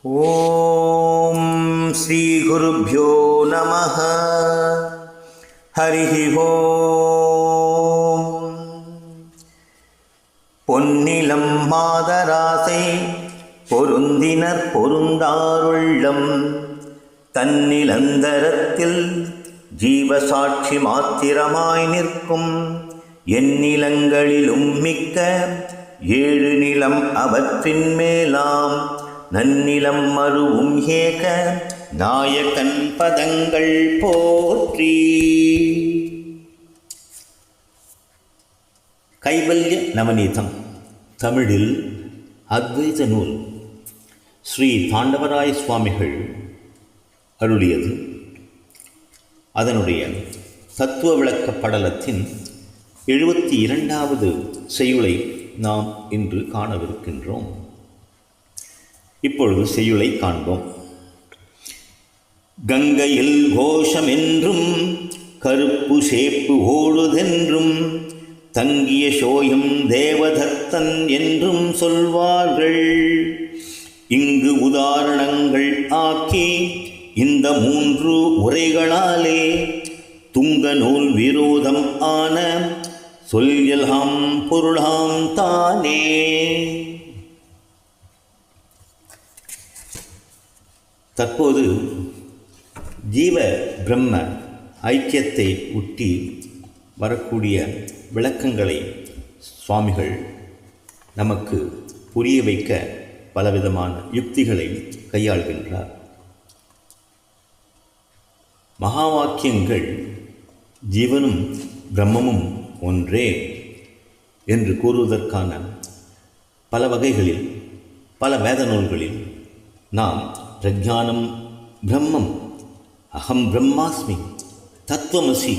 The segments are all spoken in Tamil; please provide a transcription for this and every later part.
ஓம் ஸ்ரீ குருப்யோ நமஹ. ஹரிஹி ஓம். பொன்னிலம் மாதராசை பொருந்தினர் பொருந்தாருள்ளம் தன்னிலந்தரத்தில் ஜீவசாட்சி மாத்திரமாய் நிற்கும் எந்நிலங்களிலும் மிக்க ஏழு நிலம் அவற்றின் மேலாம் நன்னிலம் மருவும் ஏக நாயகன் பதங்கள் போற்றி. கைவல்ய நவநீதம் தமிழில் அத்வைத நூல் ஸ்ரீ தாண்டவராய சுவாமிகள் அருளியது. அதனுடைய தத்துவ விளக்க படலத்தின் 72வது செய்யுளை நாம் இன்று காணவிருக்கின்றோம். இப்பொழுது செய்யுளை காண்போம். கங்கையில் கோஷமென்றும் கருப்பு சேப்பு ஓடுதென்றும் தங்கிய சோயம் தேவதத்தன் என்றும் சொல்வார்கள். இங்கு உதாரணங்கள் ஆக்கி இந்த 3 உரைகளாலே துங்க நூல் விரோதம் ஆன சொல்யலாம் பொருளாம் தானே. தற்போது ஜீவ பிரம்ம ஐக்கியத்தை ஒட்டி வரக்கூடிய விளக்கங்களை சுவாமிகள் நமக்கு புரிய வைக்க பலவிதமான யுக்திகளை கையாள்கின்றார். மகா வாக்கியங்கள் ஜீவனும் பிரம்மமும் ஒன்றே என்று கூறுவதற்கான பல வகைகளில் பல வேத நூல்களில் நாம் பிரஜானம் பிரம்மம், அகம் பிரம்மாஸ்மி, தத்துவமசி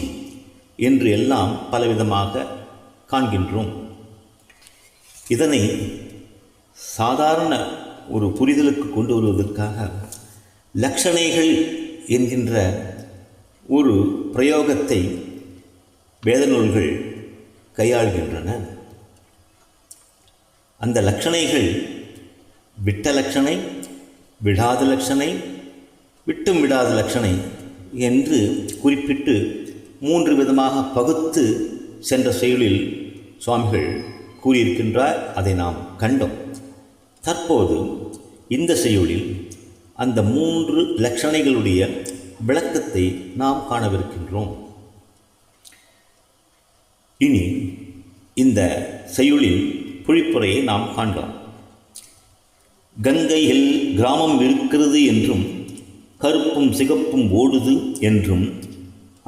என்று எல்லாம் பலவிதமாக காண்கின்றோம். இதனை சாதாரண ஒரு புரிதலுக்கு கொண்டு வருவதற்காக லக்ஷணைகள் என்கின்ற ஒரு பிரயோகத்தை வேத நூல்கள் கையாள்கின்றன. அந்த லக்ஷணைகள் விட்ட லட்சணை, விடாத லட்சணை, விட்டும் விடாத லட்சணை என்று குறிப்பிட்டு 3 விதமாக பகுத்து சென்ற செயலில் சுவாமிகள் கூறியிருக்கின்றார். அதை நாம் கண்டோம். தற்போது இந்த செயலில் அந்த 3 லட்சணைகளுடைய விளக்கத்தை நாம் காணவிருக்கின்றோம். இனி இந்த செய்யுளில் பொழிப்புரையை நாம் காண்போம். கங்கையில் கிராமம் இருக்கிறது என்றும் கருப்பும் சிகப்பும் ஓடுது என்றும்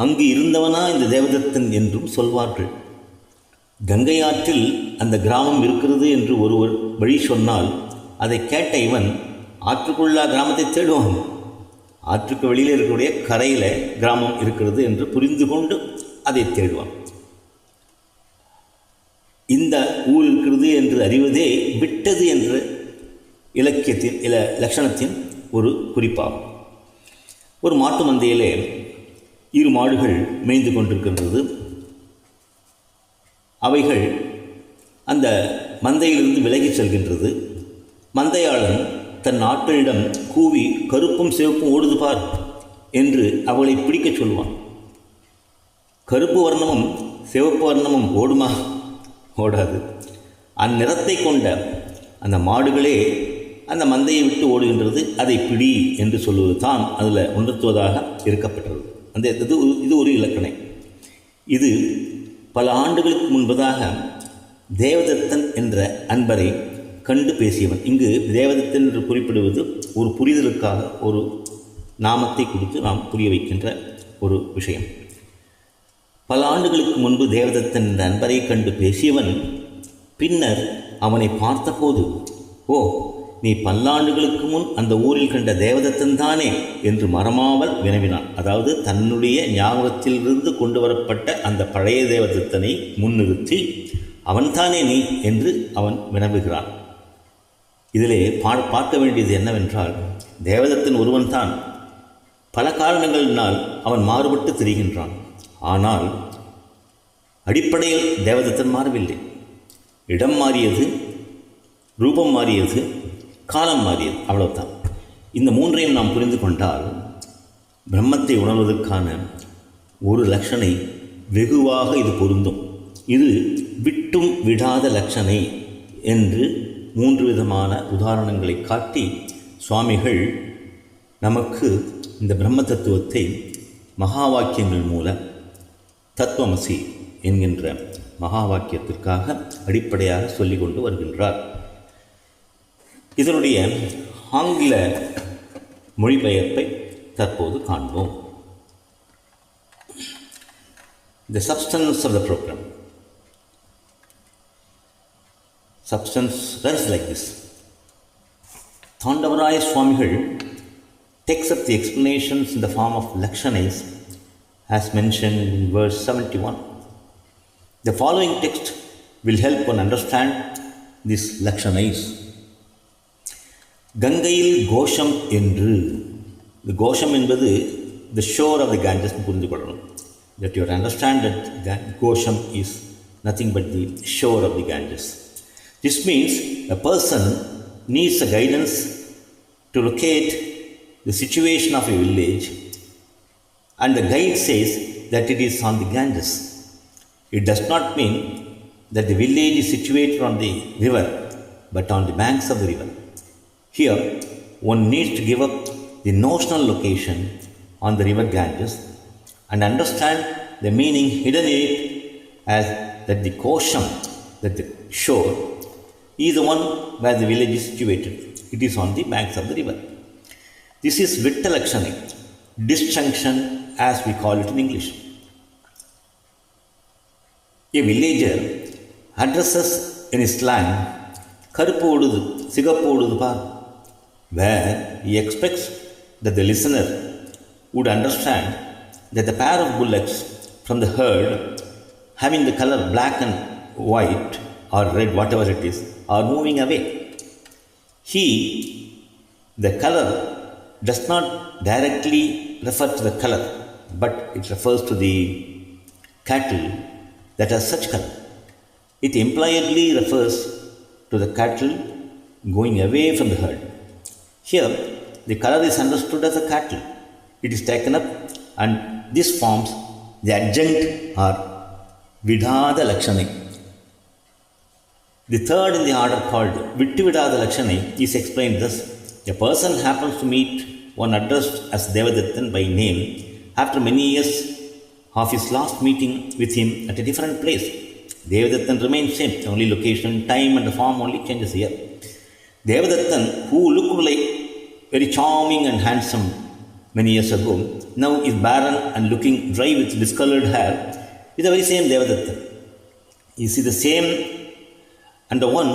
அங்கு இருந்தவனா இந்த தேவதத்தன் என்றும் சொல்வார்கள். கங்கை ஆற்றில் அந்த கிராமம் இருக்கிறது என்று ஒருவர் வழி சொன்னால் அதை கேட்ட இவன் ஆற்றுக்குள்ள கிராமத்தை தேடுவான். ஆற்றுக்கு வெளியில் இருக்கக்கூடிய கரையில் கிராமம் இருக்கிறது என்று புரிந்து கொண்டு அதை தேடுவான். இந்த ஊர் இருக்கிறது என்று அறிவதே விட்டது என்ற இலக்கியத்தின் லட்சணத்தின் ஒரு குறிப்பாகும். ஒரு மாட்டு மந்தையிலே 2 மாடுகள் மேய்ந்து கொண்டிருக்கின்றது. அவைகள் அந்த மந்தையிலிருந்து விலகி செல்கின்றது. மந்தையாளன் தன் ஆட்களிடம் கூவி கருப்பும் சிவப்பும் ஓடுது பார் என்று அவளை பிடிக்க சொல்லுவான். கருப்பு வர்ணமும் சிவப்பு வர்ணமும் ஓடுமா? ஓடாது. அந்நிறத்தை கொண்ட அந்த மாடுகளே அந்த மந்தையை விட்டு ஓடுகின்றது. அதை பிடி என்று சொல்வது தான் அதில் உணர்த்துவதாக இருக்கப்பட்டது. இது ஒரு இலக்கணை. இது பல ஆண்டுகளுக்கு முன்பதாக தேவதத்தன் என்ற அன்பரை கண்டு பேசியவன். இங்கு தேவதத்தன் என்று குறிப்பிடுவது ஒரு புரிதலுக்காக ஒரு நாமத்தை கொடுத்து நாம் புரிய வைக்கின்ற ஒரு விஷயம். பல ஆண்டுகளுக்கு முன்பு தேவதத்தன் என்ற அன்பரை கண்டு பேசியவன் பின்னர் அவனை பார்த்தபோது, ஓ, நீ பல்லாண்டுகளுக்கு முன் அந்த ஊரில் கண்ட தேவதத்தன் தானே என்று மறமாமல் வினவினான். அதாவது தன்னுடைய ஞாபகத்திலிருந்து கொண்டு வரப்பட்ட அந்த பழைய தேவதத்தனை முன்னிறுத்தி அவன்தானே நீ என்று அவன் வினவுகிறான். இதிலே பார்க்க வேண்டியது என்னவென்றால், தேவதத்தன் ஒருவன்தான். பல காரணங்களினால் அவன் மாறுபட்டு திரிகின்றான். ஆனால் அடிப்படையில் தேவதத்தன் மாறவில்லை. இடம் மாறியது, ரூபம் மாறியது, காலம் மாறியது, அவ்வளவுதான். இந்த மூன்றையும் நாம் புரிந்து கொண்டால் பிரம்மத்தை உணர்வதற்கான ஒரு லட்சணை வெகுவாக இது பொருந்தும். இது விட்டும் விடாத லட்சணை என்று 3 விதமான உதாரணங்களை காட்டி சுவாமிகள் நமக்கு இந்த பிரம்ம தத்துவத்தை மகா வாக்கியங்கள் மூலம் தத்துவமசி என்கின்ற மகா வாக்கியத்திற்காக அடிப்படையாக சொல்லிக் கொண்டு வருகின்றார். இதனுடைய ஆங்கில மொழிபெயர்ப்பை தற்போது காண்போம். The substance of the program. Substance runs like this. Thandavaraya Swamigal takes up the explanations in the form of lakshanas as mentioned in verse 71. The following text will help one understand these lakshanas. கங்கையில் கோஷம் என்று, the கோஷம் என்பது the shore of the Ganges புரிந்து கொள்ளணும். That you understand that கோஷம் is nothing but the shore of the Ganges. This means a person needs a guidance to locate the situation of a village, and the guide says that it is on the Ganges. It does not mean that the village is situated on the river, but on the banks of the river. Here, one needs to give up the notional location on the river Ganges and understand the meaning hidden in it as that the Kosham, that the shore, is the one where the village is situated. It is on the banks of the river. This is Vittalakshana, disjunction as we call it in English. A villager addresses in his slang, Karuppu odudu, Sigappu odudu paar, where he expects that the listener would understand that the pair of bullocks from the herd having the color black and white or red, whatever it is, are moving away. The color does not directly refer to the color, but it refers to the cattle that are such color. It impliedly refers to the cattle going away from the herd. Here, the color is understood as a cattle. It is taken up, and this forms the adjunct or Vidhada Lakshana. The third in the order called Vittu Vidhada Lakshana is explained thus. A person happens to meet one addressed as Devadattan by name after many years of his last meeting with him at a different place. Devadattan remains same, only location, time and the form only changes here. Devadattan, who looked like very charming and handsome many years ago, now is barren and looking dry with discolored hair, is the very same Devadattan. You see the same, and the one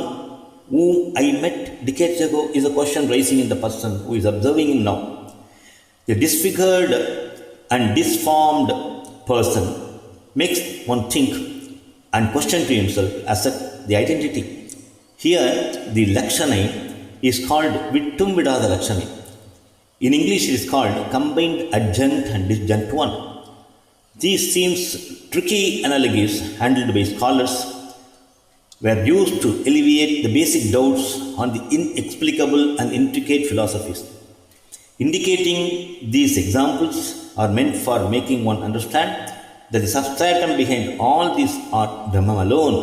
whom I met decades ago is a question rising in the person who is observing him now. The disfigured and disformed person makes one think and question to himself as the identity. Here, the Lakshana is called Vittum Vidhada Lakshana. In English, it is called combined adjunct and disjunct one. These seems tricky analogies handled by scholars were used to alleviate the basic doubts on the inexplicable and intricate philosophies. Indicating these examples are meant for making one understand that the substratum behind all these are Brahman alone.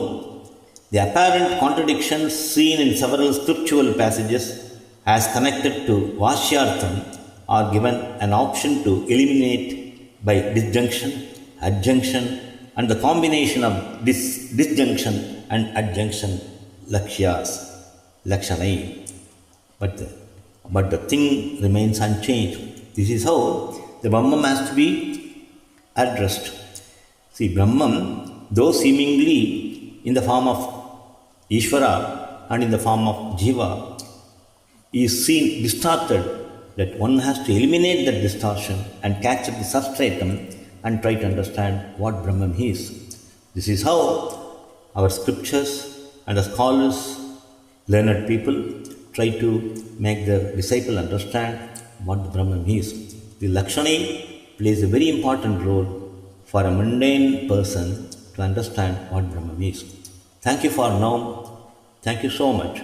The apparent contradictions seen in several scriptural passages as connected to Vashyartham are given an option to eliminate by disjunction, adjunction, and the combination of disjunction and adjunction lakshyas, lakshanai. But the thing remains unchanged. This is how the Brahman has to be addressed. See, Brahman, though seemingly in the form of Ishvara and in the form of Jiva, is seen distorted, that one has to eliminate that distortion and catch up the substratum and try to understand what Brahman is. This is how our scriptures and the scholars, learned people, try to make their disciple understand what the Brahman is. The Lakshana plays a very important role for a mundane person to understand what Brahman is. Thank you for now. Thank you so much.